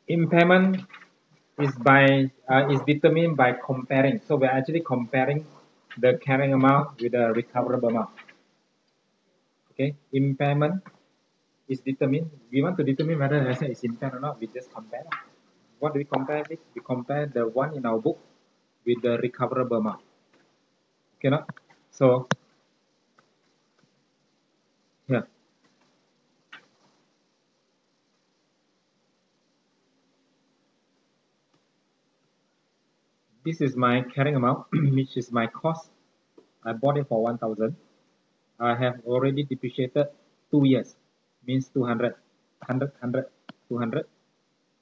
Impairment is determined by comparing. So we're actually comparing the carrying amount with the recoverable amount. Okay, impairment is determined. We want to determine whether the asset is impaired or not. We just compare. What do we compare with? We compare the one in our book with the recoverable amount. Okay, no? So here. This is my carrying amount, which is my cost. I bought it for 1,000. I have already depreciated 2 years, means 200, 100, 100, 200.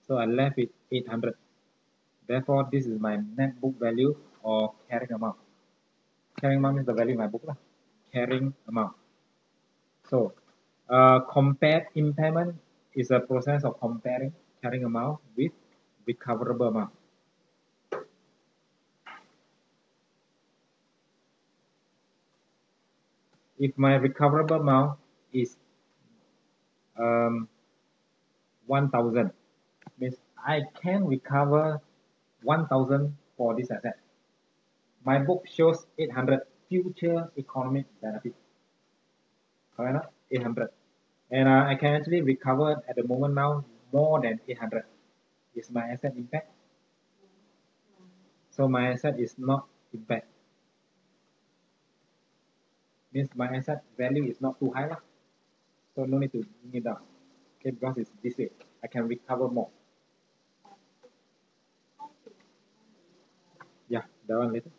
So I left with 800. Therefore, this is my net book value or carrying amount. Carrying amount is the value in my book. Carrying amount. So, compare impairment is a process of comparing carrying amount with recoverable amount. If my recoverable amount is 1,000, means I can recover 1,000 for this asset. My book shows 800 future economic benefit. Correct? 800. And I can actually recover at the moment now more than 800. Is my asset impaired? So my asset is not impaired. Means my asset value is not too high lah. So no need to bring it down. Okay, because it's this way. I can recover more. Yeah, that one later.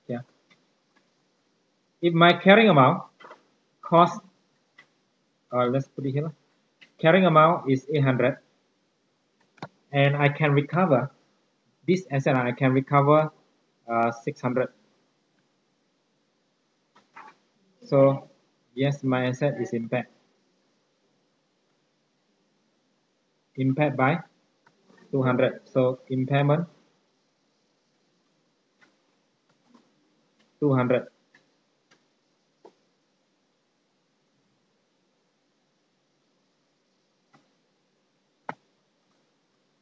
Yeah. If my carrying amount cost, let's put it here. Carrying amount is 800, and I can recover this asset. I can recover 600. So yes, my asset is impaired. Impaired by 200. So impairment 200.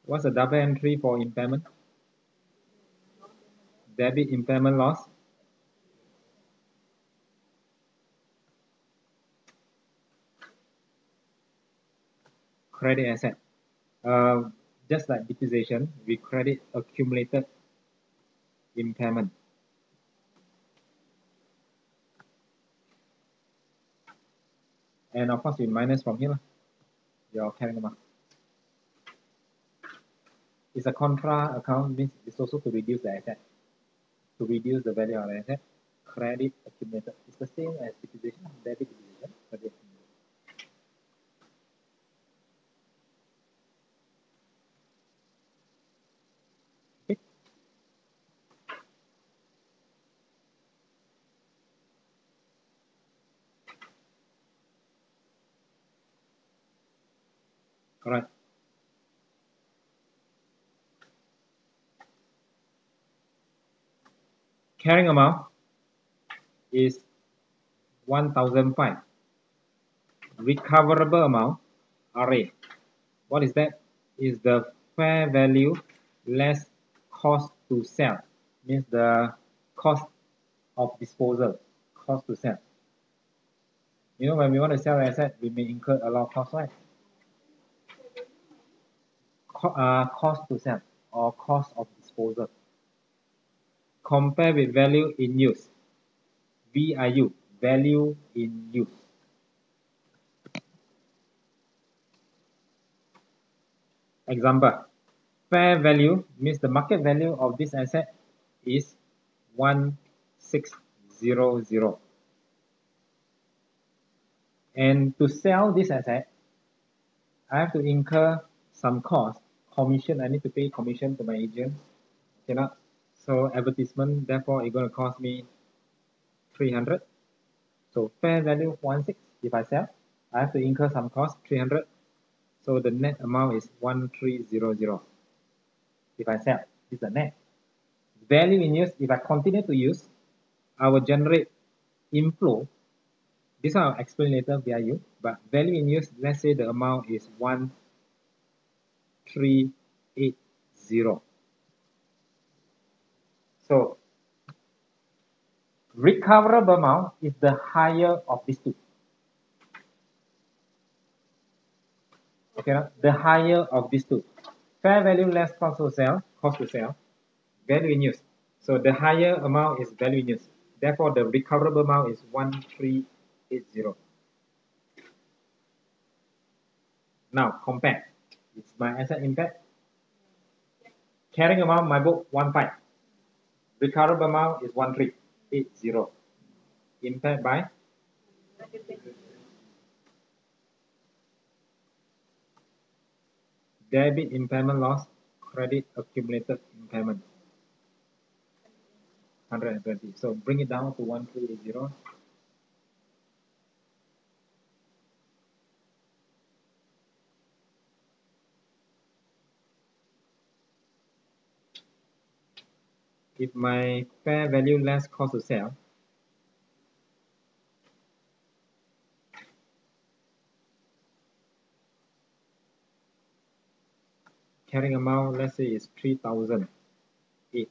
What's the double entry for impairment? Debit impairment loss. Credit asset. Just like depreciation, we credit accumulated impairment. And of course, we minus from here, your carrying amount. It's a contra account, means it's also to reduce the asset, to reduce the value of the asset. Credit accumulated. It's the same as depreciation, debit depreciation, credit accumulated. Okay. All right. Carrying amount is 1,005. Recoverable amount, RA. What is that? Is the fair value less cost to sell. Means the cost of disposal, cost to sell. You know, when we want to sell an asset, we may incur a lot of costs, right? Cost to sell or cost of disposal. Compare with value in use. VIU, value in use. Example, fair value means the market value of this asset is 1,600. And to sell this asset, I have to incur some cost, commission. I need to pay commission to my agent. Cannot. So advertisement, therefore, it's going to cost me 300. So fair value 1,600. If I sell, I have to incur some cost 300. So the net amount is 1,300. If I sell, this is the net. Value in use, if I continue to use, I will generate inflow This I'll explain later via you, but value in use, let's say the amount is 1380. So recoverable amount is the higher of these two. Okay, the higher of these two. Fair value less cost to sell, value in use. So the higher amount is value in use. Therefore, the recoverable amount is 1380. Now compare. It's my asset impact. Carrying amount, my book 15. Recoverable amount is 1380. Impact by debit impairment loss, credit accumulated impairment 120. So bring it down to 1380. If my fair value less cost to sell, carrying amount, let's say is 3008.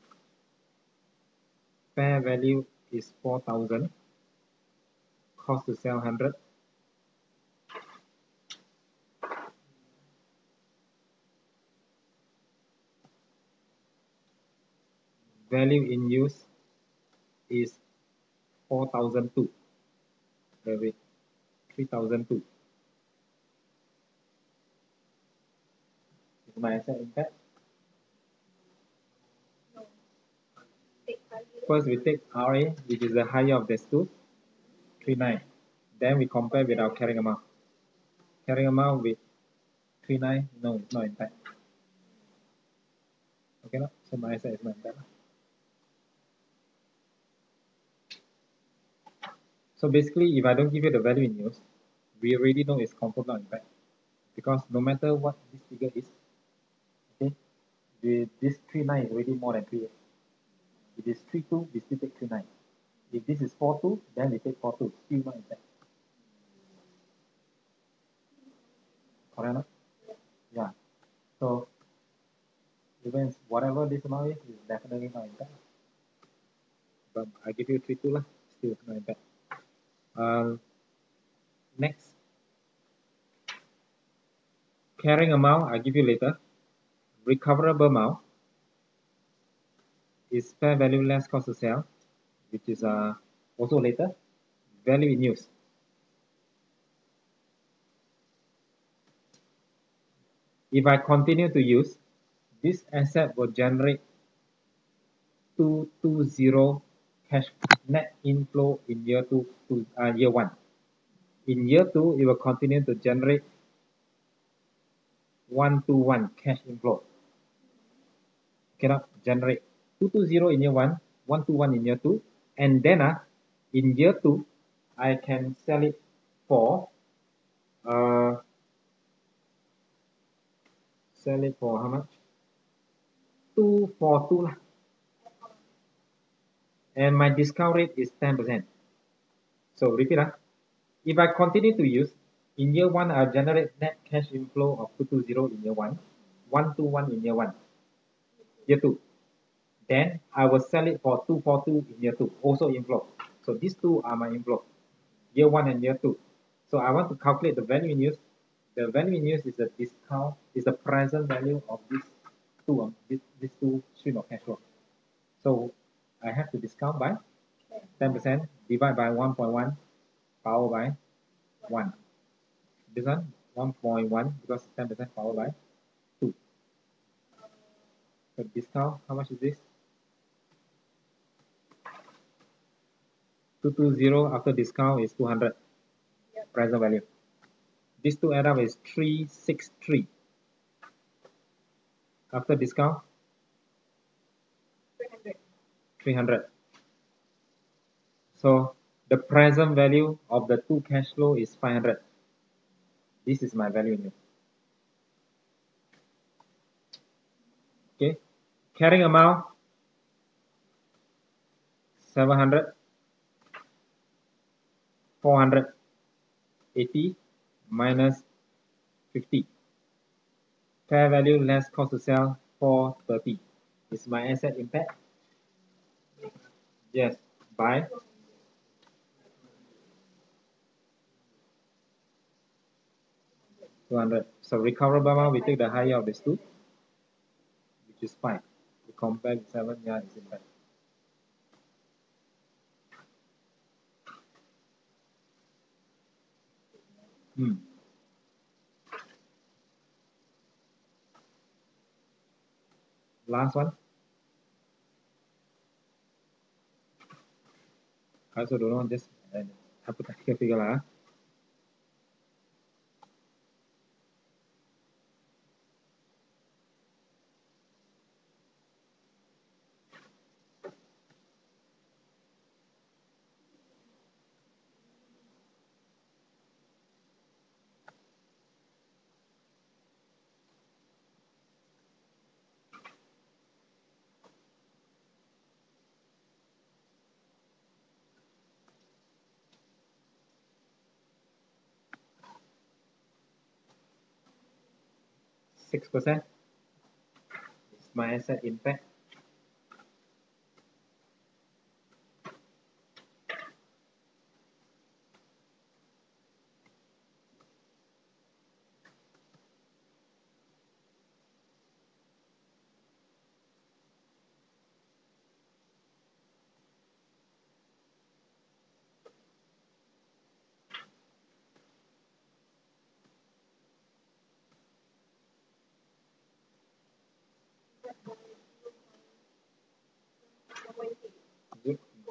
Fair value is 4000. Cost to sell 100. Value in use is 4002. Wait, 3002. Is my asset impact? First we take RA, which is the higher of these two, 39. Then we compare with our carrying amount. Carrying amount with 39, no, it's not impact. Okay, no? So my asset is not impact. So basically, if I don't give you the value in use, we already know it's confirmed not impact. Because no matter what this figure is, okay, this 39 is already more than 38. If it's 32, we still take 39. If this is 42, then we take 42, still not impact. Correct? No? Yeah. So even whatever this amount is definitely not impact. But I give you 32 lah, still not impact. Next, carrying amount I give you later. Recoverable amount is fair value less cost to sell, which is also later. Value in use. If I continue to use, this asset will generate 220 cash net inflow in year year 1. In year 2, it will continue to generate 121 cash inflow. Cannot generate 220 in year 1, 121 in year 2, and then in year 2, I can sell it for how much? 242 lah. And my discount rate is 10%. So repeat if I continue to use, in year 1 I'll generate net cash inflow of 220 in year 1, 121 in year 1, year 2. Then I will sell it for 242 in year 2, also inflow. So these two are my inflow, year 1 and year 2. So I want to calculate the value in use. The value in use is the discount, is the present value of these two, these two stream of cash flow. So I have to discount by 10%, divide by 1.1, power by 1. This one 1.1 because 10% power by 2. So discount, how much is this? 220 after discount is 200. Present value. These two add up is 363. After discount 300. So the present value of the two cash flow is 500. This is my value in use. Okay. Carrying amount 700, 400. 80 minus 50. Fair value less cost to sell 430. Is my asset impaired? Yes. By 200. So recoverable amount, we take the higher of these two, which is 5. We compare with 7, yeah, it's impaired. Last one. I also don't know, just hypothetical figure lah. 6%. Is my asset impaired?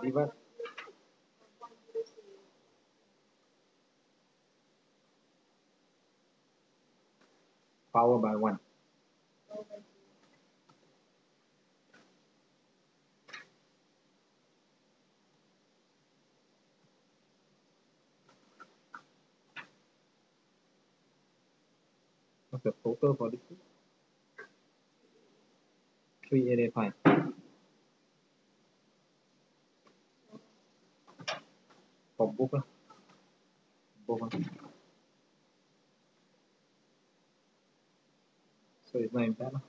Divide power by 1. What's the total for this two? 3885. For both lah. Both lah. So it's not impaired lah.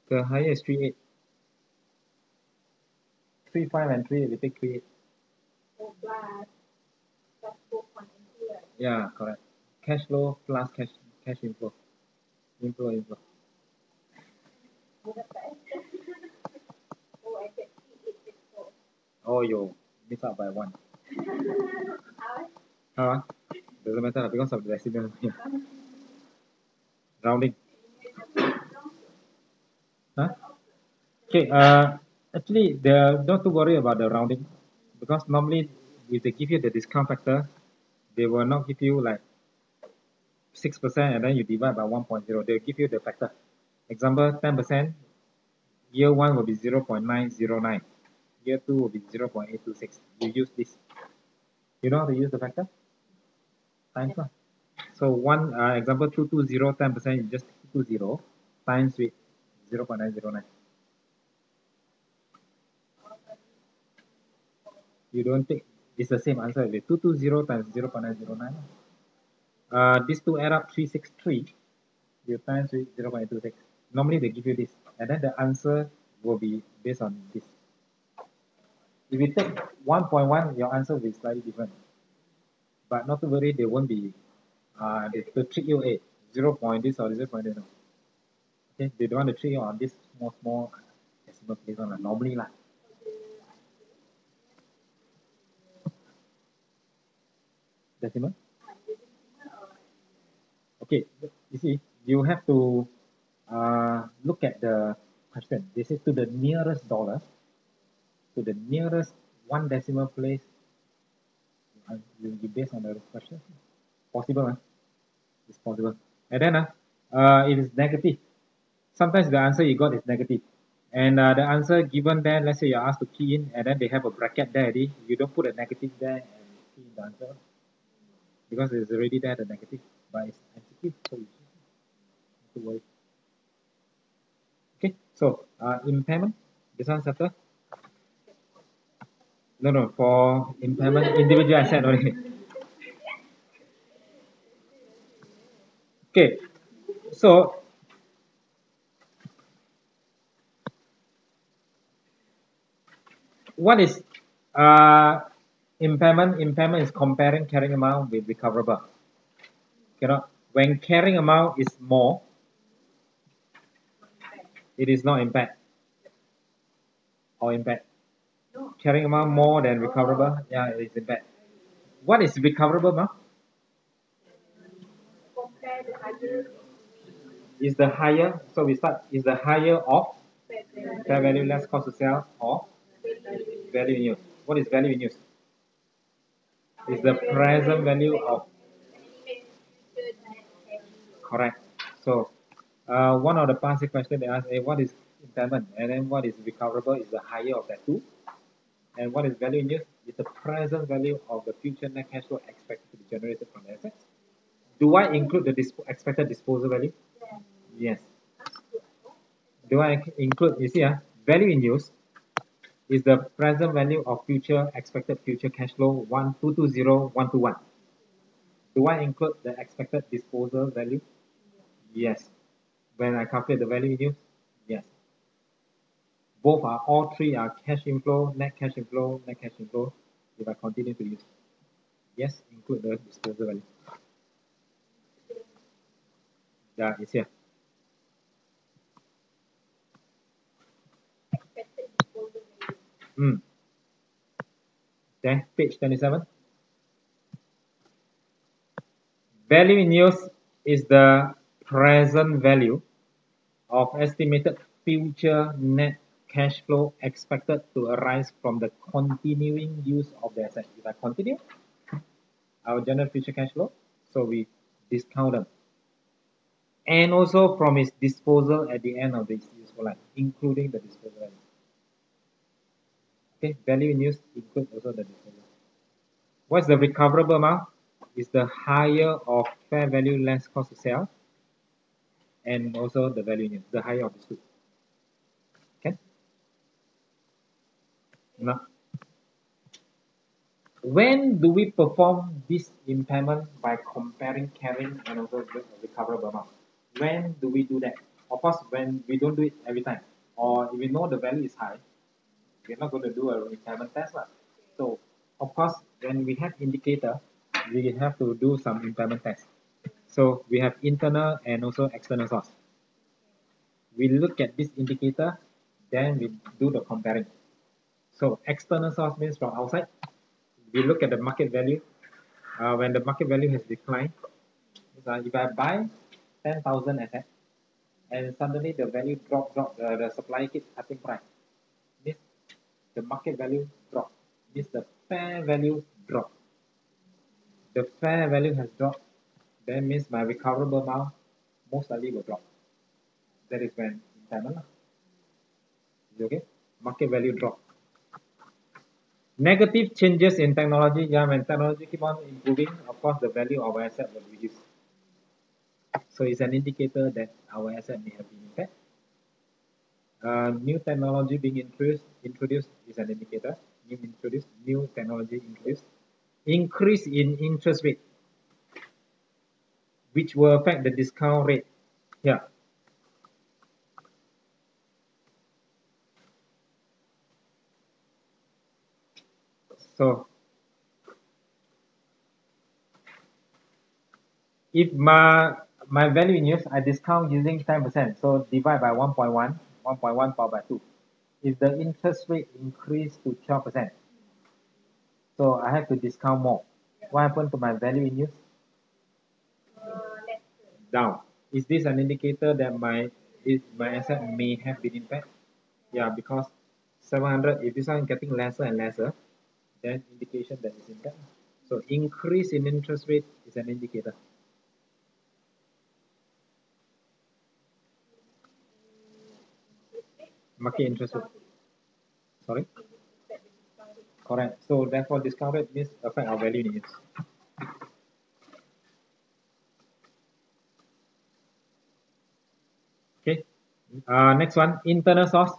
The higher is 38. 35 and 38, we take 38. Yeah, correct. Cash flow plus cash inflow. Inflow. Oh, you miss out by 1. How? Doesn't matter because of the decimal. Yeah. Rounding. Huh? Okay, actually, not to worry about the rounding because normally if they give you the discount factor, they will not give you like 6% and then you divide by 1.0. They'll give you the factor. Example, 10%, year 1 will be 0.909. Year 2 will be 0.826. You use this. You know how to use the factor? Times lah. So one example 220 10%, you just 220 times with 0.909. You don't take, it's the same answer. 220 times 0.909. These two add up 363. You times with 0.826. Normally they give you this, and then the answer will be based on this. If you take 1.1, your answer will be slightly different. But not to worry, they won't be. They trick you 0 point this or 0 point this. Okay, they don't want to trick you on this small decimal place on normally lah. Decimal. Okay, you see, you have to look at the question. This is to the nearest dollar, to the nearest one decimal place. You based on the question. Possible, it's possible. And then it is negative. Sometimes the answer you got is negative. And the answer given there, let's say you're asked to key in, and then they have a bracket there already. You don't put a negative there and key in the answer because it's already there, the negative, but it's MCQ, so you to worry. Okay, so impairment, this one settle. No, for impairment, individual asset only. Okay, so what is impairment? Impairment is comparing carrying amount with recoverable. When carrying amount is more, it is not impaired or impaired. Carrying amount more than recoverable, yeah, it is impaired. What is recoverable amount? Is the higher, so we start, is the higher of fair value less cost to sell or value in use. What is value in use? Is the present value of, correct. So one of the past question they asked, what is impairment? And then what is recoverable is the higher of that two. And what is value in use? Is the present value of the future net cash flow expected to be generated from the assets. Do I include the expected disposal value? Yes. Do I include, you see, value in use is the present value of future expected future cash flow 1220121. Do I include the expected disposal value? Yes. When I calculate the value in use? Yes. Both are, all three are cash inflow, net cash inflow, net cash inflow if I continue to use. Yes, include the disposal value. Yeah, it's here. Then page 27. Value in use is the present value of estimated future net cash flow expected to arise from the continuing use of the asset. If I continue, I will generate future cash flow, so we discount them. And also from its disposal at the end of its useful life, including the disposal value. Okay, value in use includes also the disposal. What's the recoverable amount? Is the higher of fair value less cost to sell, and also the value in use, the higher of the two. Okay. Now, when do we perform this impairment by comparing carrying and also the recoverable amount? When do we do that? Of course, when we don't do it every time, or if we know the value is high, we're not going to do a impairment test. So, of course, when we have indicator, we have to do some impairment test. So, we have internal and also external source. We look at this indicator, then we do the comparing. So, external source means from outside. We look at the market value. When the market value has declined, if I buy 10,000 assets, and suddenly the value drop, the supply keeps cutting price, means the market value drop, means the fair value drop. The fair value has dropped, that means my recoverable amount most likely will drop. That is when impairment. Okay, market value drop. Negative changes in technology. Yeah, when technology keep on improving, of course, the value of our asset will reduce. So it's an indicator that our asset may have been impaired. New technology being introduced is an indicator. New technology introduced. Increase in interest rate, which will affect the discount rate here. So if my value in use, I discount using 10%, so divide by 1.1, 1.1 powered by 2. If the interest rate increase to 12%, so I have to discount more. What happened to my value in use? Down. Is this an indicator that my asset may have been impaired? Yeah, because 700, if this one getting lesser and lesser, then indication that it's impaired. So increase in interest rate is an indicator. Market interest rate. Sorry? Correct. So therefore discount rate means affect our value in use. Next one, internal source.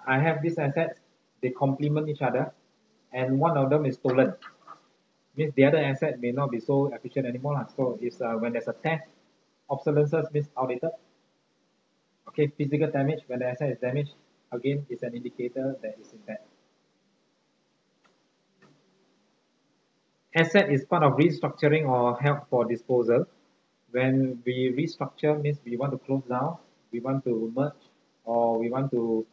I have these assets, they complement each other, and one of them is stolen. Means the other asset may not be so efficient anymore. So it's when there's a theft, obsolescence means outdated. Okay, physical damage, when the asset is damaged, again, it's an indicator that it's impaired. Asset is part of restructuring or held for disposal. When we restructure means we want to close down, we want to merge, or we want to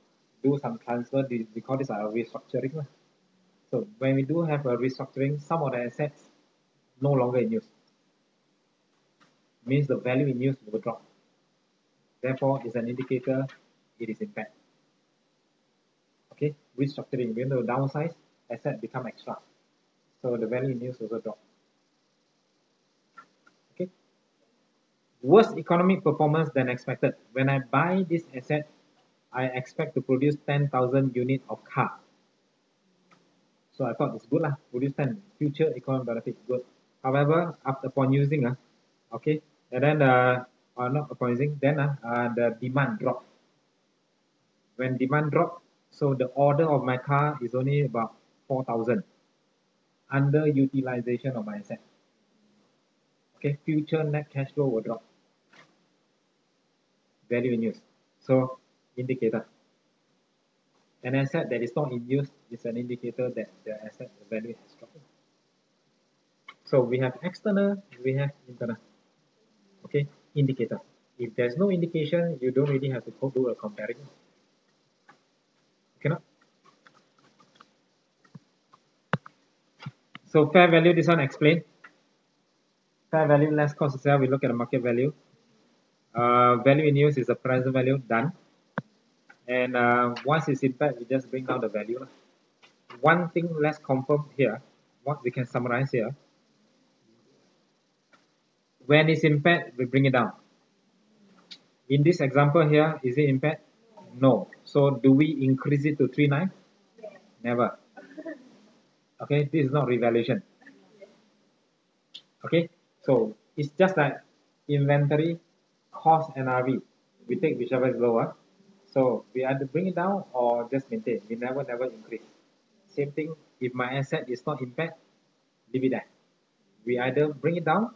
do some transfer. We call this a restructuring. So when we do have a restructuring, some of the assets no longer in use. Means the value in use will drop. Therefore, it's an indicator it is impaired. Okay, restructuring, when the downsize, asset become extra. So the value in use also drop. Okay. Worse economic performance than expected. When I buy this asset, I expect to produce 10,000 units of car. So I thought it's good lah, produce 10, future economic benefit, good. However, upon using, okay, and then not upon using, then the demand drop. When demand drop, so the order of my car is only about 4,000. Underutilization of my asset. Okay, future net cash flow will drop. Value in use. So indicator. An asset that is not in use is an indicator that the asset value has dropped. So we have external, we have internal. Okay, indicator. If there's no indication, you don't really have to do a comparison. Okay, no? So fair value, this one explained. Fair value less cost of sale, we look at the market value. Value in use is the present value done. And once it's impaired, we just bring down the value. One thing less confirmed here, what we can summarize here. When it's impaired, we bring it down. In this example here, is it impaired? No. So do we increase it to 39? Never. Okay, this is not revaluation. Okay, so it's just like inventory, cost, and RV. We take whichever is lower. So we either bring it down or just maintain. We never increase. Same thing, if my asset is not impaired, leave it there. We either bring it down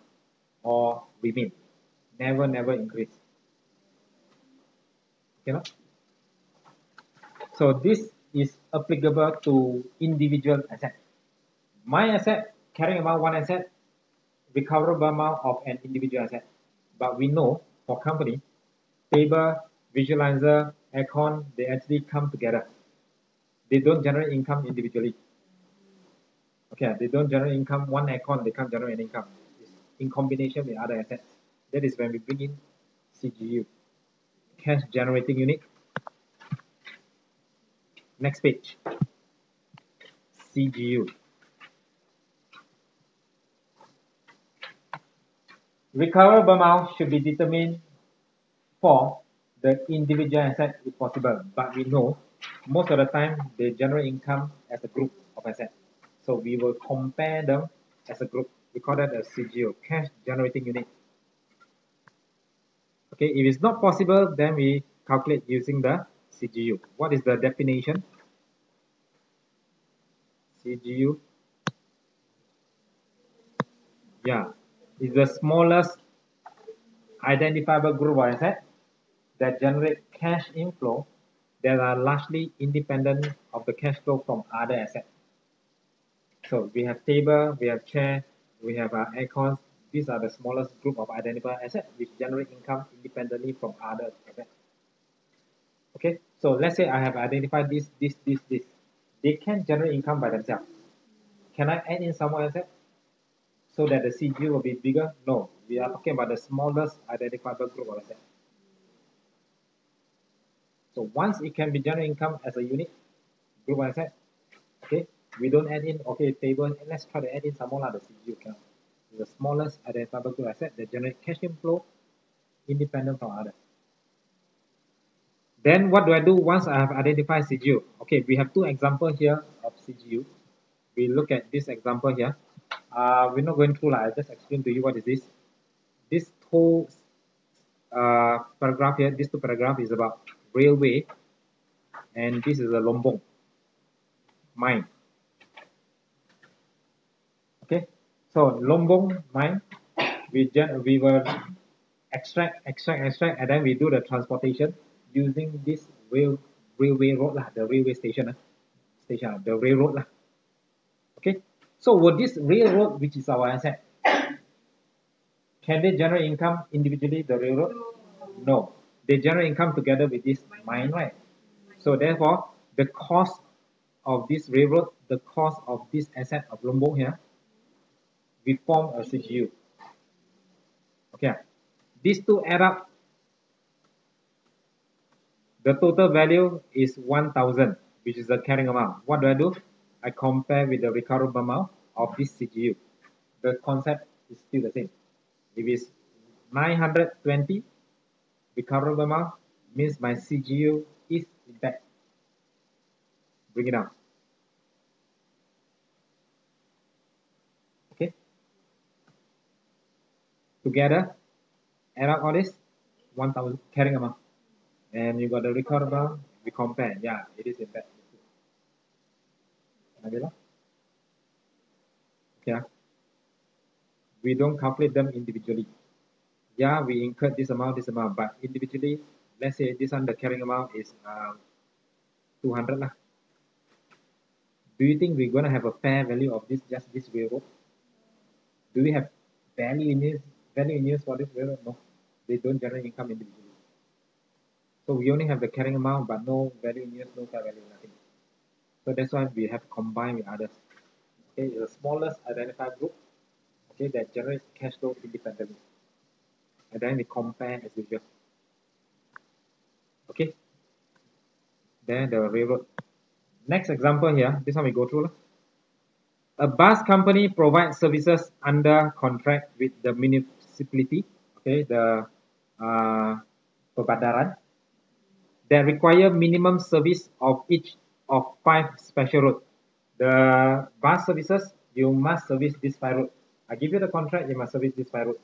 or remain. Never increase. Okay, no? So this is applicable to individual asset. My asset, carrying about one asset, recoverable amount of an individual asset. But we know for company, table, visualizer, aircon, they actually come together. They don't generate income individually. Okay, they don't generate income. One aircon, they can't generate income. It's in combination with other assets. That is when we bring in CGU, cash generating unit. Next page, CGU. Recoverable amount should be determined for the individual asset if possible, but we know most of the time they generate income as a group of assets. So we will compare them as a group. We call that a CGU, cash generating unit. Okay, if it's not possible, then we calculate using the CGU. What is the definition? CGU, yeah, is the smallest identifiable group of assets that generate cash inflow that are largely independent of the cash flow from other assets. So we have table, we have chair, we have aircons. These are the smallest group of identifiable assets which generate income independently from other assets. Okay, so let's say I have identified this. They can generate income by themselves. Can I add in some more assets so that the CGU will be bigger? No, we are talking about the smallest identifiable group of assets. So once it can be generate income as a unit, group of assets, okay, we don't add in, okay, table, let's try to add in some more the CGU can. The smallest identifiable group asset that generate cash inflow independent from others. Then what do I do once I have identified CGU? Okay, we have two examples here of CGU. We look at this example here. We're not going through, I just explain to you what is this. This whole paragraph here, these two paragraphs is about railway, and this is a Lombok mine. Okay, so Lombok mine, we will extract, and then we do the transportation using this railway road lah, the railway station, the railroad lah. Okay, so with this railroad, which is our asset, can they generate income individually, the railroad? No, they generate income together with this mine, right? So therefore, the cost of this railroad, the cost of this asset of Lombok here, we form a CGU. Okay, these two add up. The total value is 1,000, which is the carrying amount. What do? I compare with the recoverable amount of this CGU. The concept is still the same. If it's 920 recoverable amount, means my CGU is impaired. Bring it down. Okay. Together, add up all this, 1,000 carrying amount. And you got the recoverable, we compare. Yeah, it is impaired. Okay. We don't calculate them individually. Yeah, we incurred this amount, but individually, let's say this one, the carrying amount is 200 lah. Do you think we're going to have a fair value of this, just this railroad? Do we have value in use for this railroad? No, they don't generate income individually. So we only have the carrying amount, but no value in use, no fair value, nothing. So that's why we have combined with others. Okay, the smallest identified group, okay, that generates cash flow independently. And then we compare as usual. Okay. Then the railroad. Next example here, this one we go through. A bus company provides services under contract with the municipality, okay, the perbadaran, that require minimum service of each of 5 special routes. The bus services, you must service this 5 routes. I give you the contract, you must service this 5 routes.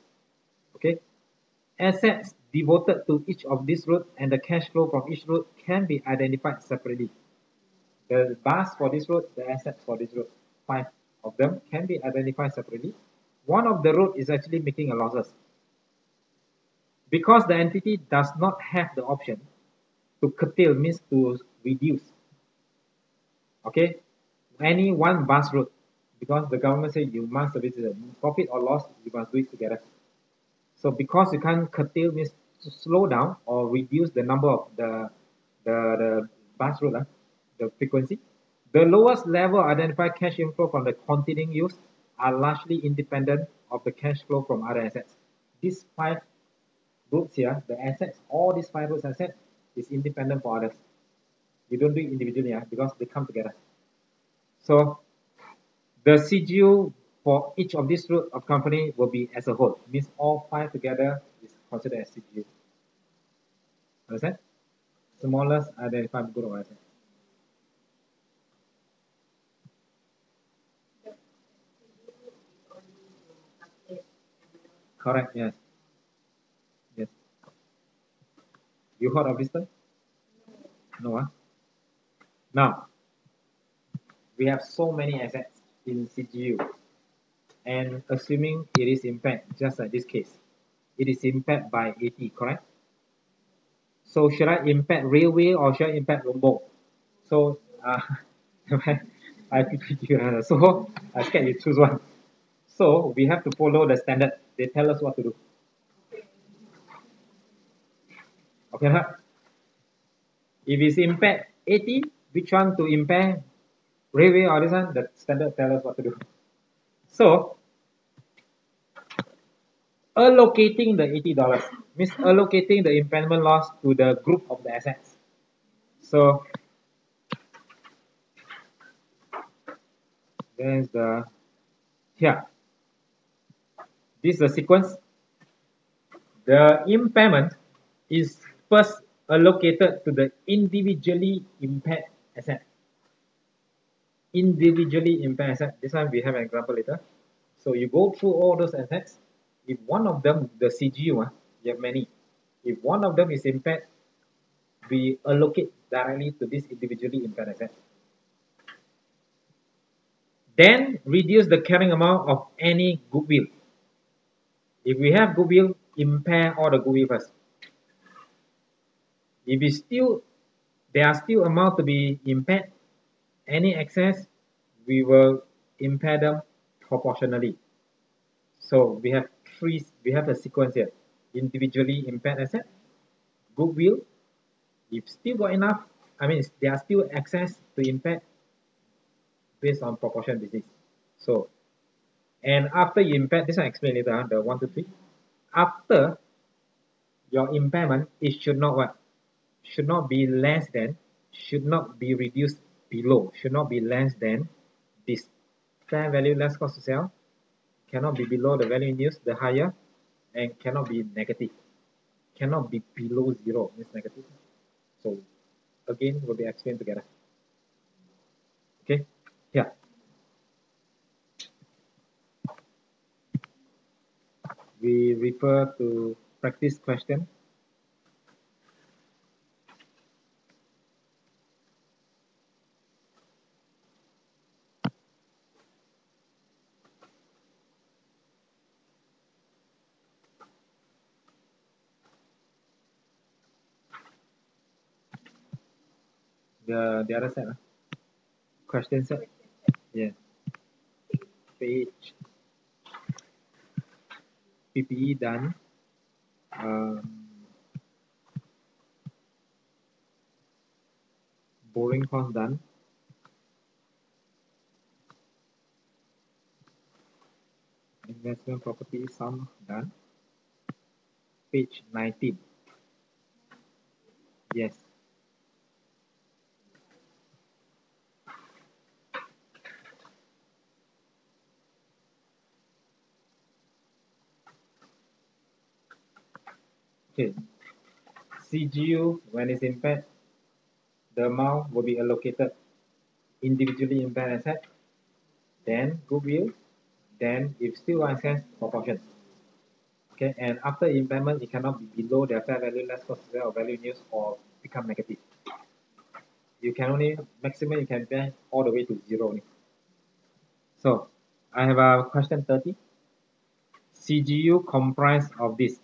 Okay. Assets devoted to each of these routes and the cash flow from each route can be identified separately. The bus for this route, the assets for this route, 5 of them can be identified separately. One of the route is actually making a losses. Because the entity does not have the option to curtail, means to reduce. Okay, any one bus route, because the government says you must service it, profit or loss, you must do it together. So because you can't curtail, means to slow down or reduce the number of the bus route, the frequency. The lowest level identified cash inflow from the continuing use are largely independent of the cash flow from other assets. These 5 routes here, the assets, all these 5 routes assets is independent for others. You don't do it individually because they come together. So the CGU for each of these route of company will be as a whole. It means all 5 together is considered as CGU. Understand? Smallest identified group of assets. Correct, yes. Yes. You heard of this term? No, Now, we have so many assets in CGU, and assuming it is impaired, just like this case, it is impaired by 80, correct? So should I impact railway or should I impact Lombok? So I so I scared you choose one. So we have to follow the standard. They tell us what to do. Okay, if it's impaired 80, which one to impair? Railway or this one? The standard tell us what to do. So allocating the $80 means allocating the impairment loss to the group of the assets. So there's the here. This is the sequence. The impairment is first allocated to the individually impaired asset. Individually impaired asset. This one we have an example later. So you go through all those assets. If one of them, the CGU, you have many. If one of them is impaired, we allocate directly to this individually impaired asset. Then reduce the carrying amount of any goodwill. If we have goodwill, impair all the goodwill first. If it's still, there are still amount to be impaired, any excess, we will impair them proportionally. So we have a sequence here. Individually impaired asset, goodwill, if still got enough, I mean, there are still excess to impair based on proportion basis. So, and after you impair, this one I explain later, the 1, 2, 3. After your impairment, it should not what? Should not be less than, should not be reduced below, should not be less than this fair value less cost to sell, cannot be below the value in use, the higher, and cannot be negative. Cannot be below 0, means negative. So again, will be explained together. Okay, here. We refer to practice question. The other set, question set. Yeah. Page PPE done. Borrowing cost done. Investment property sum done. Page 19. Yes. Okay. CGU, when it's impaired, the amount will be allocated individually impaired asset, then goodwill, then if still access, proportion. Okay, and after impairment, it cannot be below their fair value less cost or value in use or become negative. You can only, maximum you can bear all the way to 0 only. So, I have a question 30. CGU comprised of this.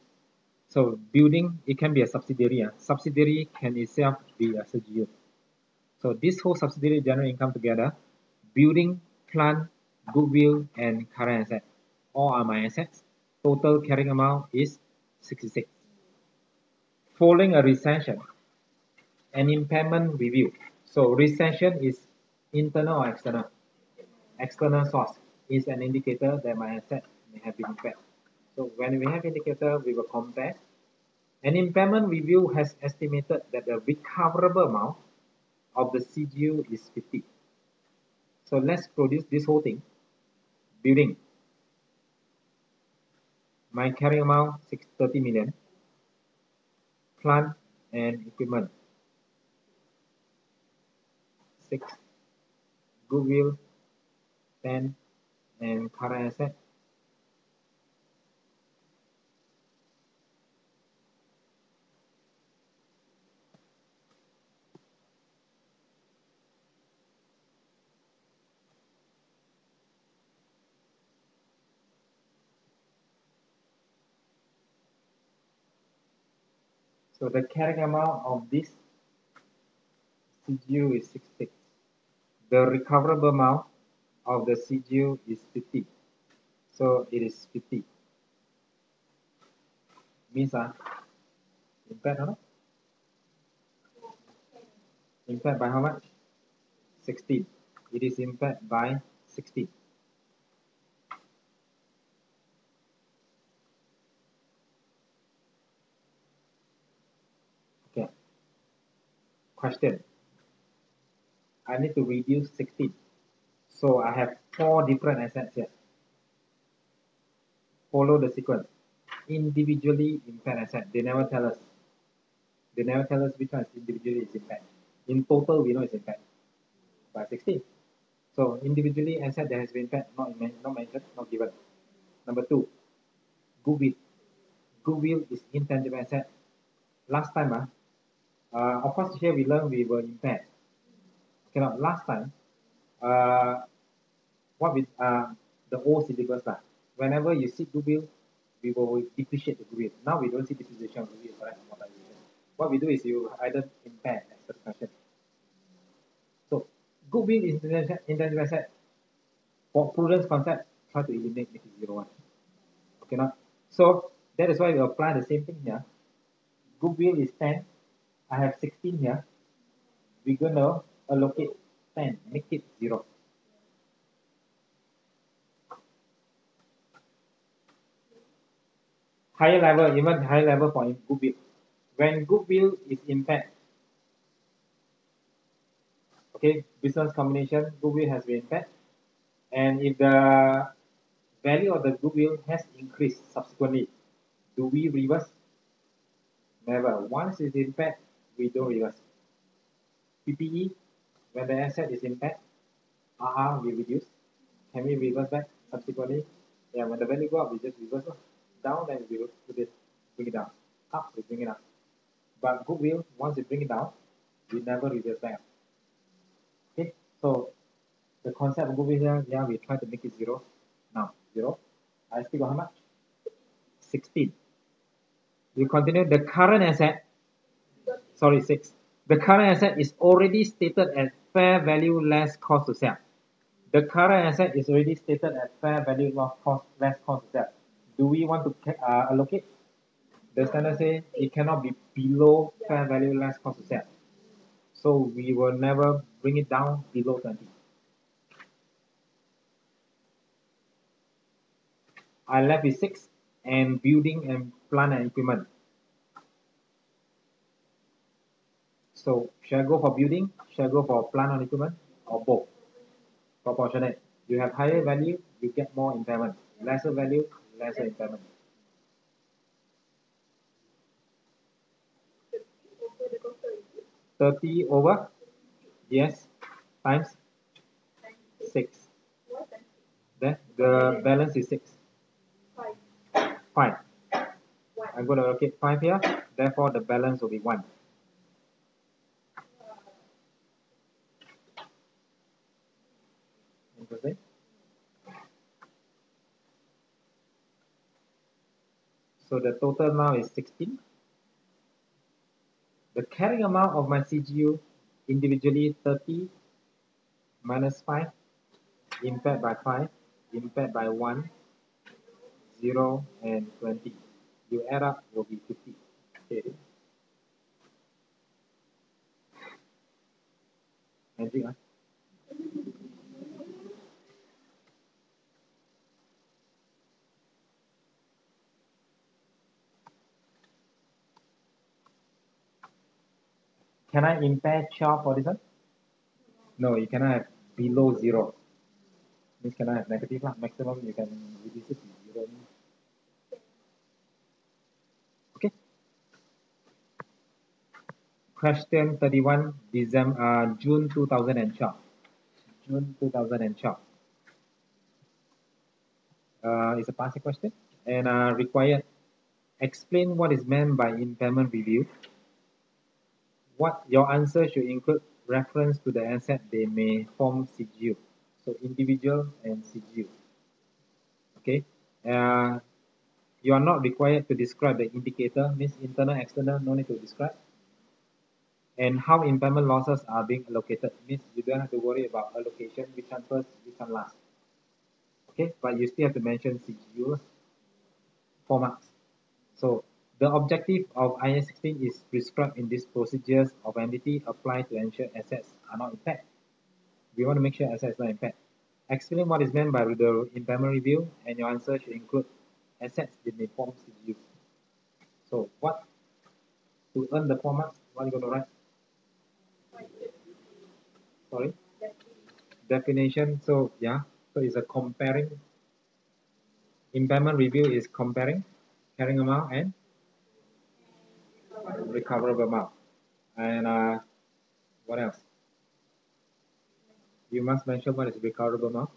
So, building, it can be a subsidiary. Subsidiary can itself be a CGU. So, this whole subsidiary generate income together, building, plant, goodwill, and current asset. All are my assets. Total carrying amount is 66. Following a recession, an impairment review. So recession is internal or external? External source is an indicator that my asset may have been impaired. So when we have indicator, we will compare. An impairment review has estimated that the recoverable amount of the CGU is 50. So let's produce this whole thing. Building. My carrying amount 30 million. Plant and equipment 6. Goodwill 10, and current asset 6. So the carrying amount of this CGU is 66. The recoverable amount of the CGU is 50. So it is 50. Means impaired or not? Impaired by how much? 16. It is impaired by 16. Okay. Question. I need to reduce 16. So I have 4 different assets here. Follow the sequence. Individually impaired asset. They never tell us. They never tell us which one is individually is impaired. In total, we know it's impaired by 16. So individually asset that has been impaired, not mentioned, not given. Number 2, goodwill. Goodwill is intangible asset. last time, of course here we learn we were impaired. Okay, now last time, what we the old syllabus whenever you see goodwill, we will depreciate the goodwill. Now we don't see depreciation of goodwill, correct? Amortization. What we do is you either impair as the question. So goodwill is intangible asset. For prudence concept, try to eliminate make it 0, 1. Okay, now so that is why we apply the same thing here. Goodwill is 10. I have 16 here. We're gonna allocate 10, make it 0. Higher level, even higher level for goodwill. When goodwill is impaired, okay, business combination, goodwill has been impaired, and if the value of the goodwill has increased subsequently, do we reverse? Never. Once it's impaired, we don't reverse. PPE, when the asset is impaired, we reduce. Can we reverse back subsequently? Yeah, when the value go up, we just reverse down, then we will bring it down. Up, we bring it up. But goodwill, once we bring it down, we never reverse back. Okay, so the concept of goodwill here, yeah, we try to make it 0. Now, 0. I still got how much? 16. We continue. The current asset, sorry, 6. The current asset is already stated at fair value less cost to sell. The current asset is already stated at fair value less cost to sell. Do we want to allocate? The standard say it cannot be below fair value less cost to sell. So we will never bring it down below 20. I left with 6 and building and plant and equipment. So should I go for building? Should I go for plant and equipment? Or both? Proportionate. You have higher value, you get more impairment. Lesser value, lesser impairment. $30 over, yes, times 6. Then the balance is 6. 5. I'm going to allocate 5 here. Therefore, the balance will be 1. Interesting. So the total now is 16. The carrying amount of my CGU individually 30 minus 5, impaired by 5, impaired by 1, 0, and 20. You add up will be 50. Okay. Magic, huh? Can I impair 12 for this one? No, you cannot have below 0. This cannot have negative. Maximum you can reduce it to 0. Okay. Question 31, June 2012. June 2012. It's a passing question. And required, explain what is meant by impairment review. What your answer should include reference to the asset they may form CGU. So individual and CGU. Okay. You are not required to describe the indicator, means internal, external, no need to describe. And how impairment losses are being allocated, means you don't have to worry about allocation, which one first, which one last. Okay, but you still have to mention CGU, 4 marks. So the objective of IAS36 is prescribed in these procedures of entity applied to ensure assets are not impaired. We want to make sure assets are not impaired. Explain what is meant by the impairment review, and your answer should include assets that may form CGU. So what, to earn the 4 marks, what are you going to write? Sorry? Definition. So yeah, so it's a comparing. Impairment review is comparing carrying amount and recoverable amount. And what else? You must mention what is recoverable amount.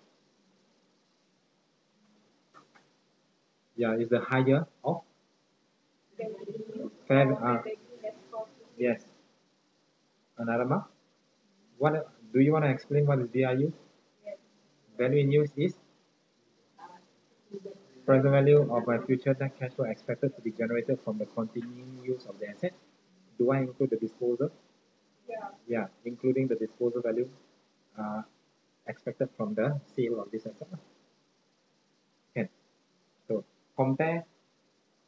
Yeah, is the higher of fair Yes. Another mark. What do you want to explain what is VIU? Value in use is present value of my future net cash flow expected to be generated from the continuing use of the asset. Do I include the disposal? Yeah, including the disposal value expected from the sale of this asset. Okay. So compare,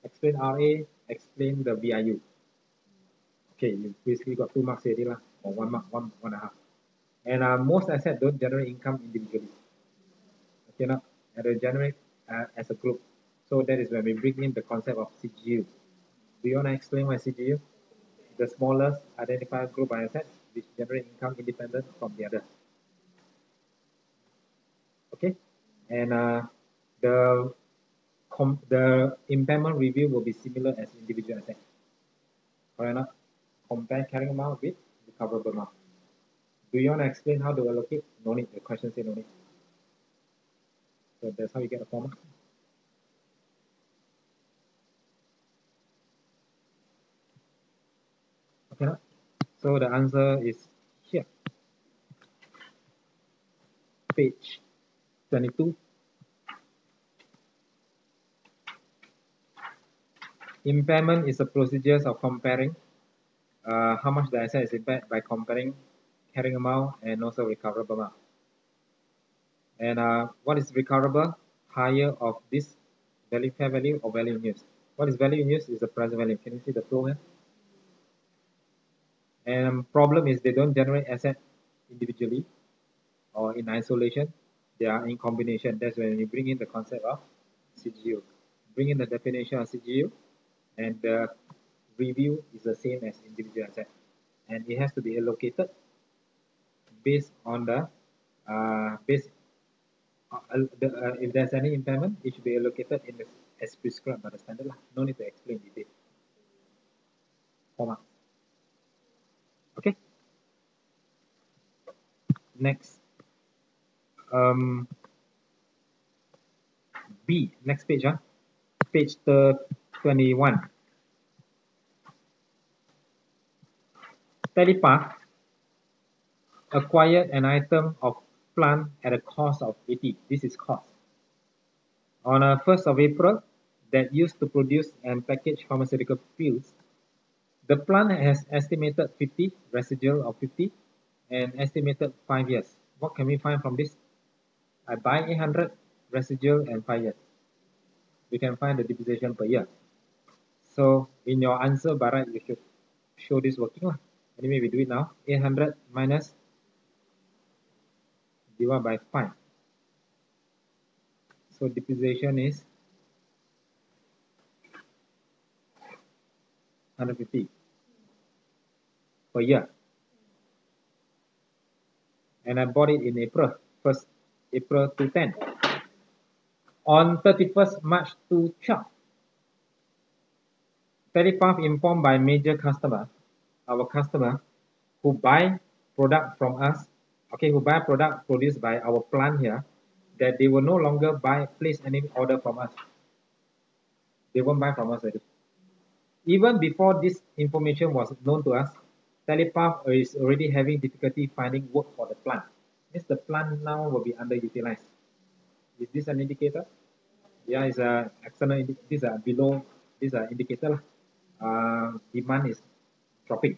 explain RA, explain the VIU. Okay, you basically got 2 marks already lah, or 1 mark, one and a half. And most assets don't generate income individually. Okay, now they generate as a group. So that is when we bring in the concept of CGU. Do you want to explain what CGU? The smallest identified group of assets which generate income independent from the others. Okay, and the impairment review will be similar as individual assets. Correct enough? Compare carrying amount with recoverable amount. Do you want to explain how to allocate? No need. The question say no need. So that's how you get a formula. Okay, now? So the answer is here. Page 22. Impairment is a procedure of comparing how much the asset is impaired by comparing carrying amount and also recoverable amount. And what is recoverable? Higher of this value, fair value or value in use. What is value in use is the present value. Can you see the flow here? And problem is they don't generate asset individually or in isolation. They are in combination. That's when you bring in the concept of CGU. Bring in the definition of CGU, and the review is the same as individual asset. And it has to be allocated based on the if there's any impairment, it should be allocated in the, as prescribed by the standard. No need to explain detail. Format. Okay. Next. B. Next page. Page 21. Telepath acquired an item of plant at a cost of 80. This is cost. On 1st of April, that used to produce and package pharmaceutical pills. The plant has estimated 50, residual of 50, and estimated 5 years. What can we find from this? I buy 800, residual, and 5 years. We can find the depreciation per year. So in your answer, by right, you should show this working. Anyway, we do it now. 800 minus divided by 5. So depreciation is 150 per year. And I bought it in April, 1st April to 10. On 31st March to 12, Telepath informed by major customer, our customer, who buy product from us, okay, who buy product produced by our plant here, that they will no longer place any order from us. They won't buy from us already. Even before this information was known to us, Telepath is already having difficulty finding work for the plant. Means the plant now will be underutilized. Is this an indicator? Yeah, it's a external. These are below. These are indicator. Demand is dropping.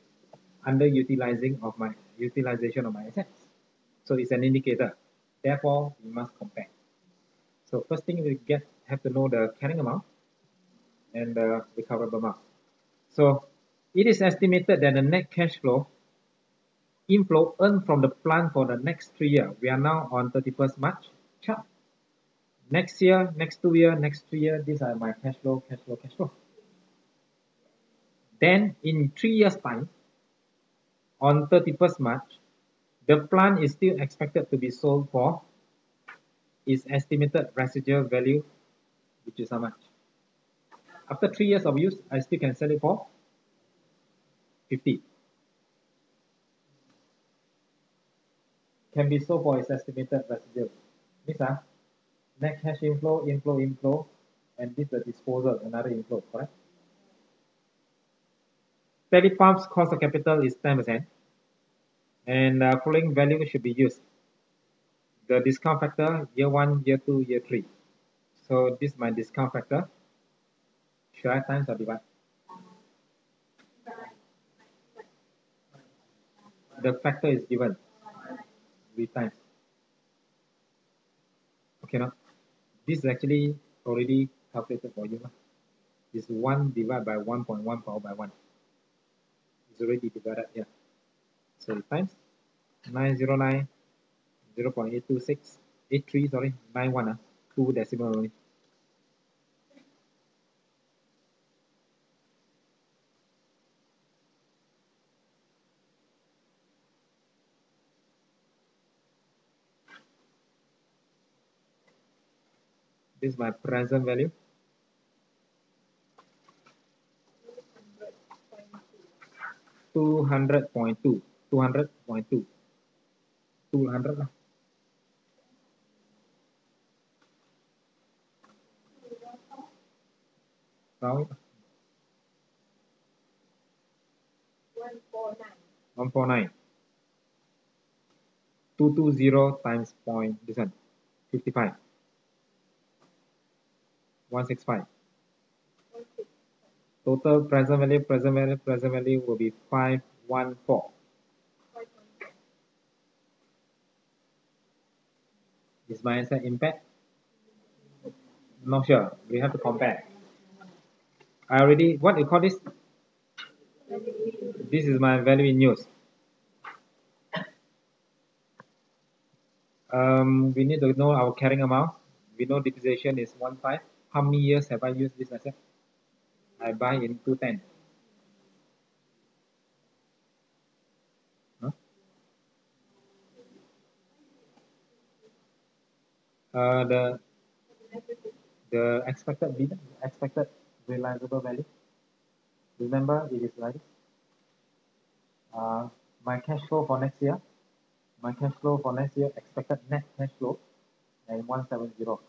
Underutilizing of my utilization of my assets. So it's an indicator. Therefore, we must compare. So first thing we have to know the carrying amount and the recoverable amount. So it is estimated that the net cash flow inflow earned from the plant for the next 3 years. We are now on 31st March. Chart. Next year, next 2 years, next 3 years, these are my cash flow, cash flow, cash flow. Then in 3 years' time, on 31st March, the plant is still expected to be sold for its estimated residual value, which is how much? After 3 years of use, I still can sell it for 50. Can be sold for its estimated residual. These are net cash inflow, inflow, and this is the disposal, another inflow, correct? Telepump's cost of capital is 10%, and following value should be used. The discount factor, year 1, year 2, year 3. So this is my discount factor. Should I times or divide? The factor is given. We times. Okay, now this is actually already calculated for you. This 1 divided by 1.1 power by 1. It's already divided here. So times 909 0.826 83 sorry 91 2 decimal only. This is my present value. 200.2 200.2 200 lah. Round 149 220 times point this one 55 165. Total present value will be 514. Is my answer impact? Not sure. We have to compare. I already, what you call this? This is my value in use. We need to know our carrying amount. We know depreciation is 1.5. How many years have I used this asset? I buy in 210. Huh? The expected realizable value. Remember, it is like my cash flow for next year. My cash flow for next year, expected net cash flow, and 170.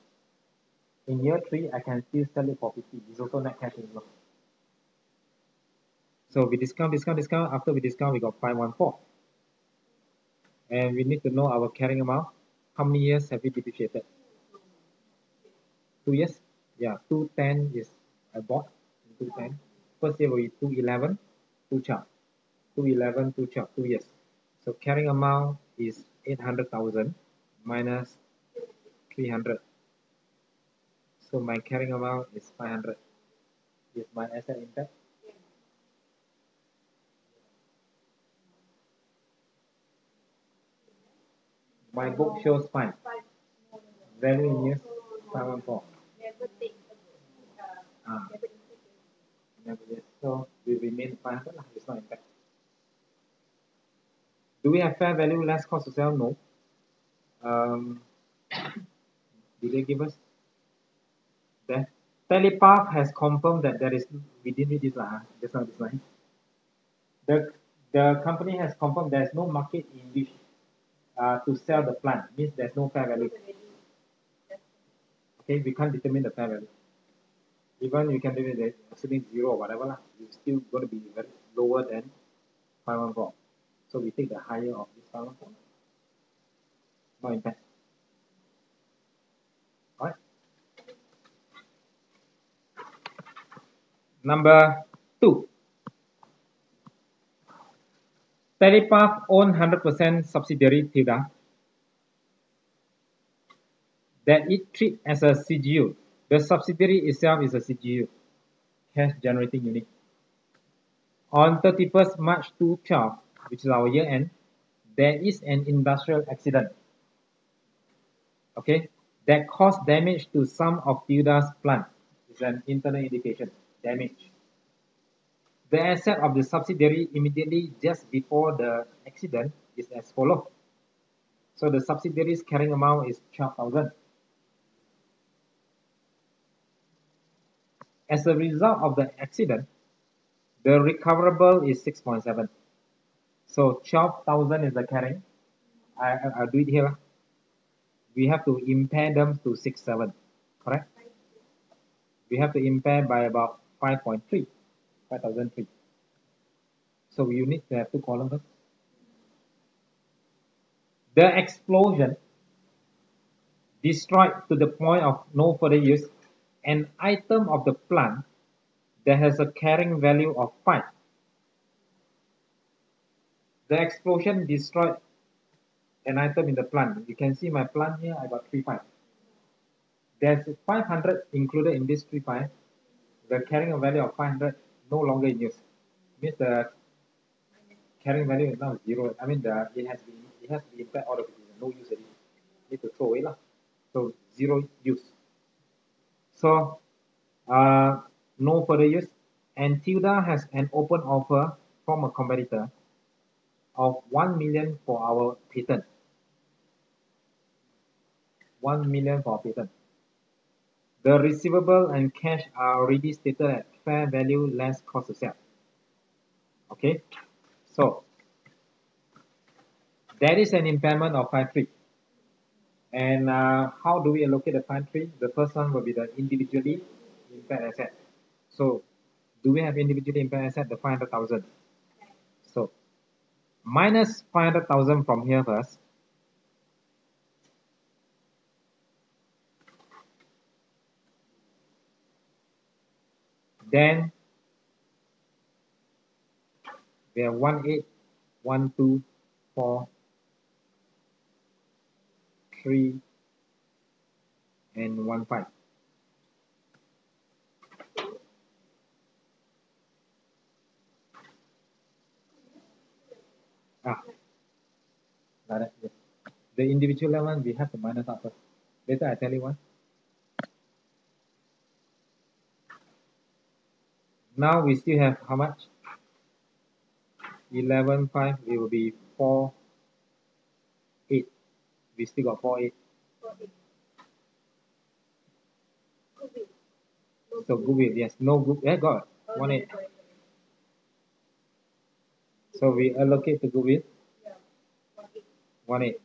In year 3, I can still sell it for 50. It's also net cash flow. So we discount. After we discount, we got 514. And we need to know our carrying amount. How many years have we depreciated? 2 years? Yeah, 210 is I bought in 210. First year will be 211, 212. 211, 212, 2 years. So carrying amount is 800,000 minus 300. So my carrying amount is 500. Is my asset impact? My book shows 5. Value in use 514. Never yet. So we remain 500. It's not impact. Do we have fair value less cost to sell? No. Did they give us? Then Telepath has confirmed that there is, we didn't read this line. The company has confirmed there is no market in which to sell the plant. Means there's no fair value. Okay, we can't determine the fair value. Even you can do it assuming 0 or whatever, it's still going to be very lower than 514. So we take the higher of this 514. No impact. Alright. Number 2. Telepath own 100% subsidiary Tilda that it treats as a CGU. The subsidiary itself is a CGU, cash generating unit. On 31st March 2012, which is our year end, there is an industrial accident, okay, that caused damage to some of Tilda's plant. It's an internal indication, damage. The asset of the subsidiary immediately just before the accident is as follows. So the subsidiary's carrying amount is 12,000. As a result of the accident, the recoverable is 6.7. So 12,000 is the carrying. I'll do it here. We have to impair them to 6.7, correct? We have to impair by about 5.3, 5,003. So you need to have two columns first. The explosion destroyed to the point of no further use an item of the plant that has a carrying value of 5. The explosion destroyed an item in the plant. You can see my plant here, I got 3.5. There's 500 included in this 3.5. The carrying value of 500 no longer in use. Means the carrying value is now 0. I mean it has to be impaired out of no use anymore. Need to throw away lah. So 0 use. So no further use. And Tilda has an open offer from a competitor of 1 million for our patent. 1 million for our patent. The receivable and cash are already stated at fair value less cost to sell. Okay, so that is an impairment of 5.3. And how do we allocate the 5.3? The first one will be the individually impaired asset. So do we have individually impaired asset? The 500,000. So minus 500,000 from here first. Then we have 1, 8, 1, 2, 4, 3, and 1, 5. Like that, yes. The individual one we have to minus out first. Later I tell you one. Now we still have how much? 11.5. It will be 4.8. We still got 4.8. So goodwill, yes. No good. Yeah, got 1.8. So we allocate to goodwill. 1.8.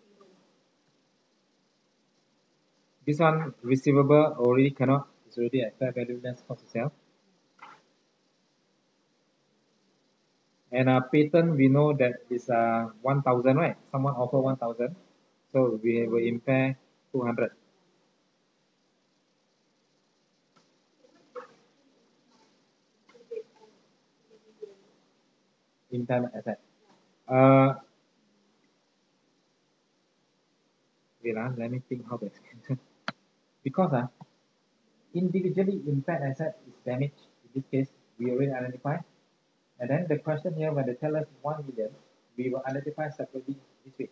This one receivable already cannot. It's already at fair value less cost to sell. And patent, we know that is 1,000, right? Someone offer 1,000. So we will impair 200. Impairment asset. Wait, let me think how to explain. Because individually impaired asset is damaged. In this case, we already identify. And then the question here, when they tell us 1 million, we will identify separately this way.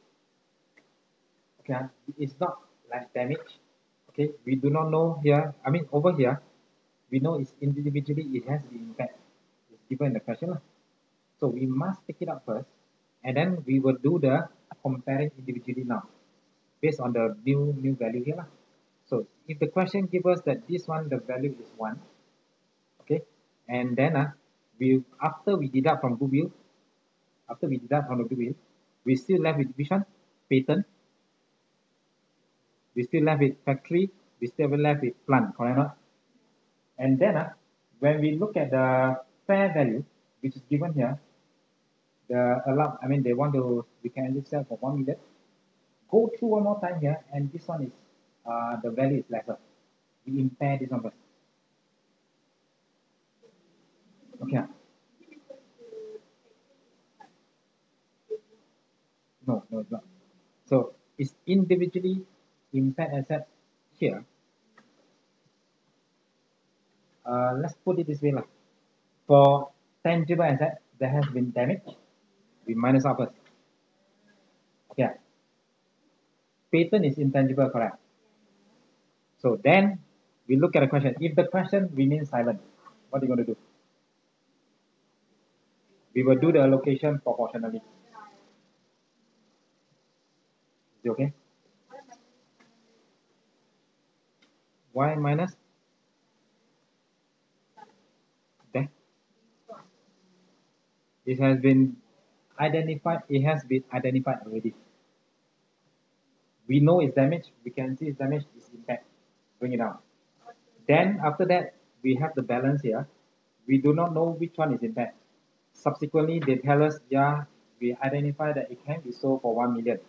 Okay, it's not like damage. Okay, we do not know here. I mean, over here, we know it's individually, it has to be impaired. It's given in the question. So we must take it up first, and then we will do the comparing individually now, based on the new value here. So if the question gives us that this one, the value is 1, okay, and then after we deduct from goodwill, we still left with which one? Patent. We still left with factory. We still left with plant, correct or not? And then when we look at the fair value, which is given here, they want to, we can only sell for 1 million. Go through one more time here, and this one is, the value is lesser. We impair this one first. Okay. No, it's not. So it's individually impaired asset here. Let's put it this way. For tangible asset that has been damaged, we minus out first. Okay. Patent is intangible, correct? So then we look at the question. If the question remains silent, what are you going to do? We will do the allocation proportionally. Is it okay? Y minus? There. It has been identified. It has been identified already. We know it's damaged. We can see it's damaged. It's impact. Bring it down. Then after that, we have the balance here. We do not know which one is impact. Subsequently, they tell us, yeah, we identify that it can be sold for 1 million.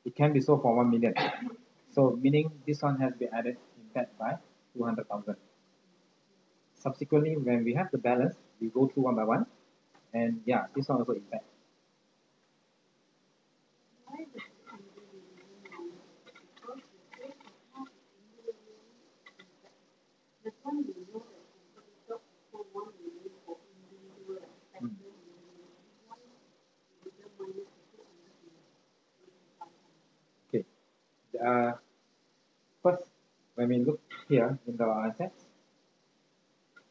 It can be sold for 1 million. So meaning this one has been added impaired by 200,000. Subsequently, when we have the balance, we go through one by one, and yeah, this one also impaired. Okay. First, when we look here in the assets,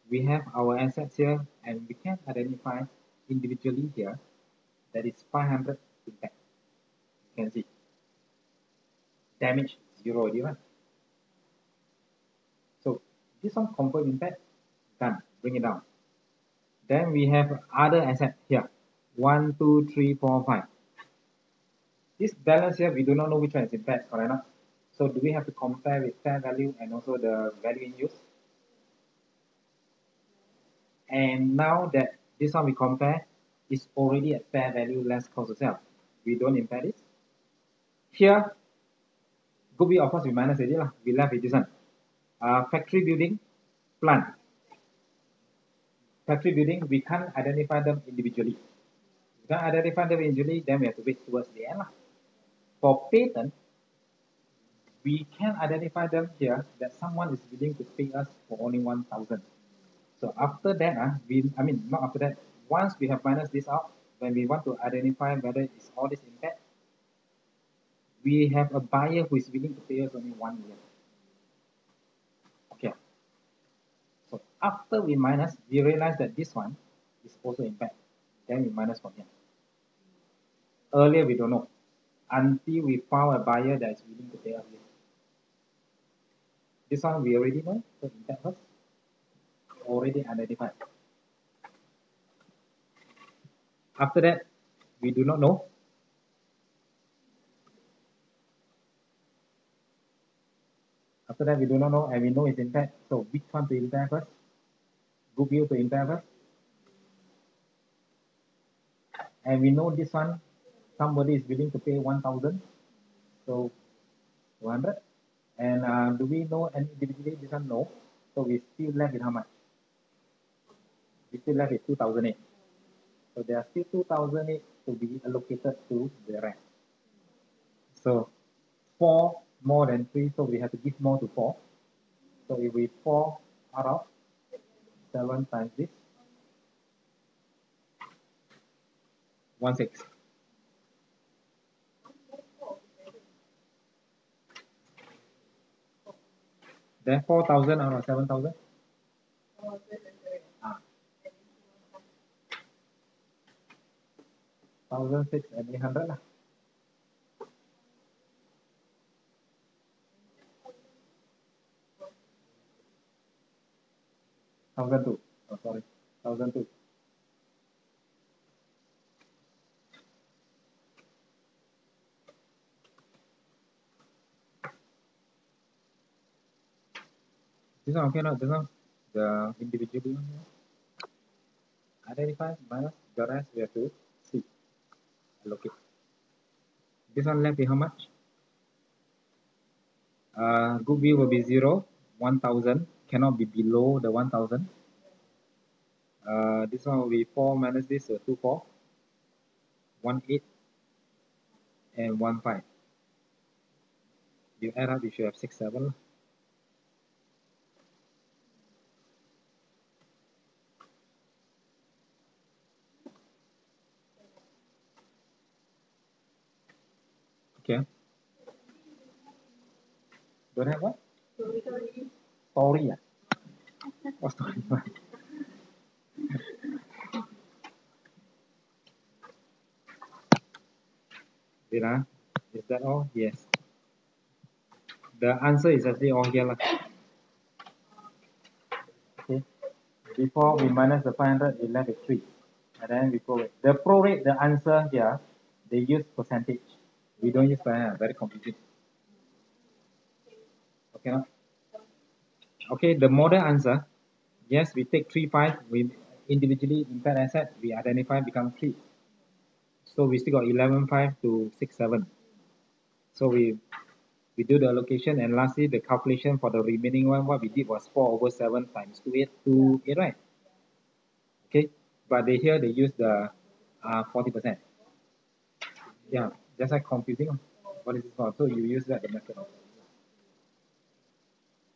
we have our assets here, and we can identify individually here that is 500 impact. You can see damage 0 already, right? So this one confirm impact, done, bring it down. Then we have other asset here, 1, 2, 3, 4, 5. This balance here, we do not know which one is impact, correct or not? So do we have to compare with fair value and also the value in use? And now that this one we compare is already at fair value less cost of sale. We don't impair this. Here, goodwill, of course, we minus it, we left with this one. Factory building, plant. Factory building, we can't identify them individually. If we can't identify them individually, then we have to wait towards the end. For patent, we can identify them here that someone is willing to pay us for only 1,000. So after that, not after that, once we have minus this out, when we want to identify whether it's all this impact, we have a buyer who is willing to pay us only 1 million. Okay. So after we minus, we realize that this one is also impact. Then we minus from here. Earlier we don't know until we found a buyer that is willing to pay us this. This one we already know, so impact first. Already identified. After that, we do not know. After that, we do not know, and we know it's impact. So which one to impair first? Goodwill to impair first. And we know this one, somebody is willing to pay 1,000. So 200. And do we know any individually? This one, no. So we still left with how much? We still left with 2,008. So there are still 2,008 to be allocated to the rest. So 4 more than 3, so we have to give more to 4. So if we 4 out of 7 times this, 16. Then 4,000 out of 7,000. 1,600 and 800 lah. $1,002. Oh, sorry, 1,002. This one okay, not this one. The individual one. Identify minus the rest we have to see. Allocate. This one left with how much? Goodwill will be 0. 1,000 cannot be below the 1,000. This one will be 4 minus this, so 2, 4. 1, 8 and 1, 5. You add up, you should have 6, 7. Okay. Don't have what? Story. What story? Wait, is that all? Yes. The answer is actually all here. Okay. Before we minus the 500, we left with 3. And then we prorate. The prorate, the answer here, they use percentage. We don't use percentage. Very confusing. Okay, no? Okay, the model answer, yes, we take 3, 5, we individually impaired asset we identify become 3. So we still got 11.5 to 6.7. So we do the allocation, and lastly the calculation for the remaining one, what we did was 4/7 times 28, right? Okay, but here they use the 40%. Yeah, that's like confusing. What is this for? So you use that the method.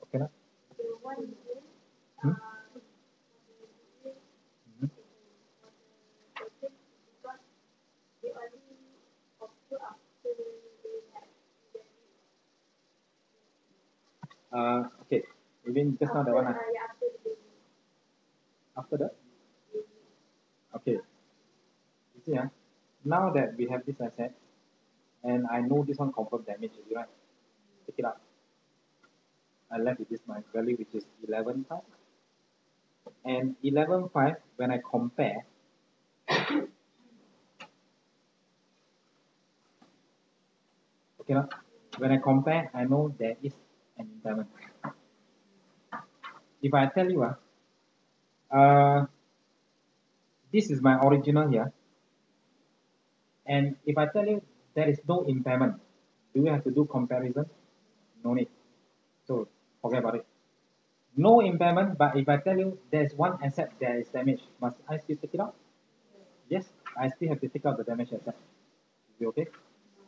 Okay, now? Hmm? Hmm? Okay, even just now that one. After that? Okay, you see, now that we have this asset, and I know this one confirmed damage, right? Pick it up. I left with this my value, which is 11.5. And 11.5, when I compare, okay, now, when I compare, I know there is an impairment. If I tell you, this is my original here, and if I tell you there is no impairment, do we have to do comparison? No need. So forget about it. No impairment, but if I tell you there's one asset that is damaged, must I still take it out? Yes, I still have to take out the damaged asset. Is it okay?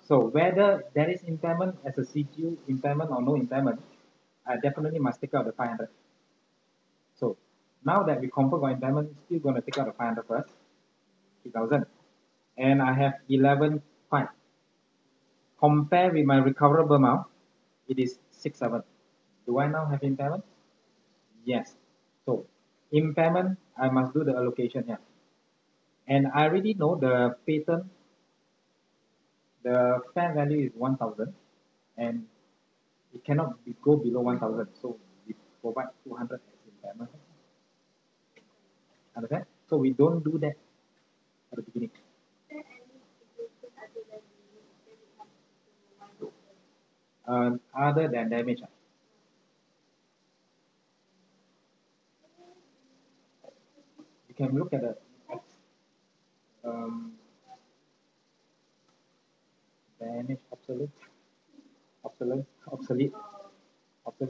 So whether there is impairment as a CGU impairment or no impairment, I definitely must take out the 500. So now that we confirm our impairment, still going to take out the 500 first, 3,000. And I have 11.5. Compare with my recoverable amount, it is 6.7. Do I now have impairment? Yes. So impairment, I must do the allocation here. And I already know the patent, the fair value is 1,000, and it cannot go below 1,000. So we provide 200 as impairment. Understand? So we don't do that at the beginning. Other than damage. You can look at the damage obsolete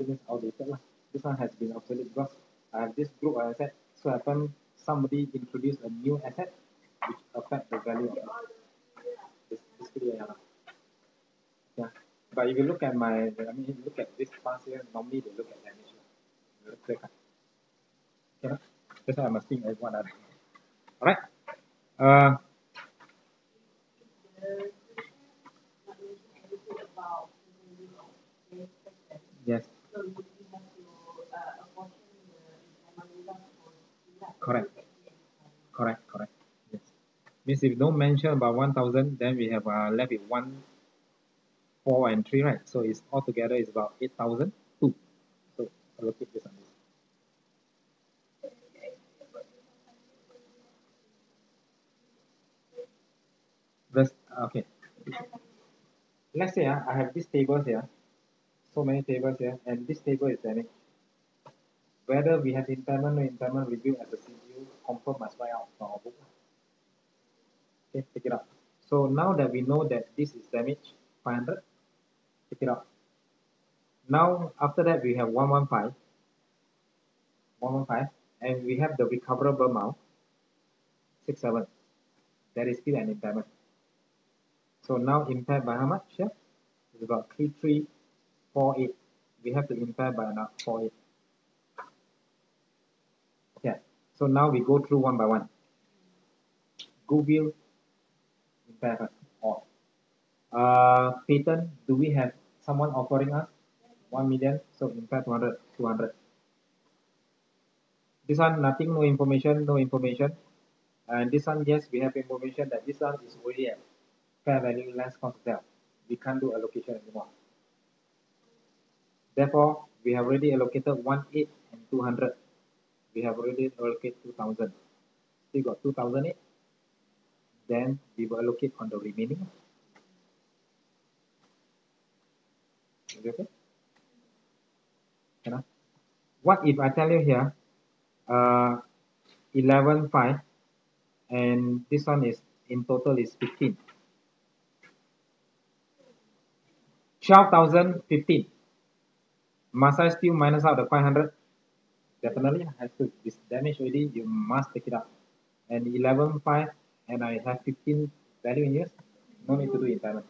means outdated lah. This one has been obsolete because I have this group of asset. So happen somebody introduced a new asset which affect the value of it. Basically, yeah. Yeah. But if you look at look at this past year, normally they look at damage. Okay. That's why I must think as one other. All right. Yes. Correct. Correct. Yes. Means if you don't mention about 1,000, then we have left with 1, 4, and 3, right? So it's altogether is about 8,002. So allocate this on this. This, okay. Let's say I have these tables here, so many tables here, and this table is damaged. Whether we have impairment or impairment review as a CGU, confirm must write out from our book. Okay, take it out. So now that we know that this is damaged, 500, take it out. Now after that we have 115, and we have the recoverable amount, 6.7. That is still an impairment. So now impaired by how much? Yeah? It's about 3348. We have to impair by another 48. Okay. So now we go through one by one. Goodwill, impairment, or patent. Do we have someone offering us 1 million? So impair 200, 200. This one nothing, no information. And this one, yes, we have information that this one is already at fair value less cost of sale. We can't do allocation anymore. Therefore, we have already allocated 1,800 and 200. We have already allocated 2,000. Still got 2,008. Then we will allocate on the remaining. Okay? What if I tell you here, 11,500 and this one is in total is 15. 12,015. Must I still minus out the 500? Definitely I have to. This damage already, you must take it out. And 11,500 and I have 15 value in years, no need to do impairment.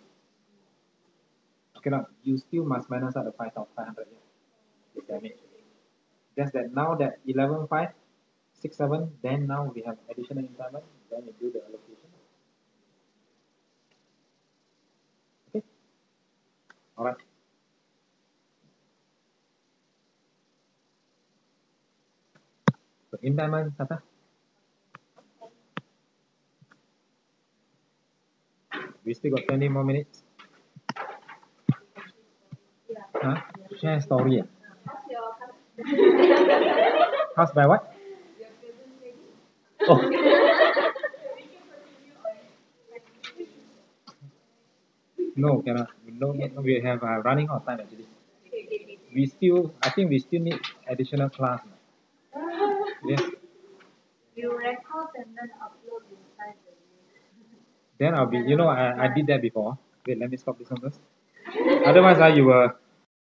Okay, now you still must minus out the 5,500 this damage. Just that now that 11,500, 6,700, then now we have additional impairment, then we do the allocation. Okay, all right. So impairment, Tata. We still got 20 more minutes. Huh? Share story. House by what? Oh. No, cannot. No, we have running out of time actually. We still, I think we still need additional class. Yes. You record and then upload inside the Then I'll be, I did that before. Wait, let me stop this one first. Otherwise, you were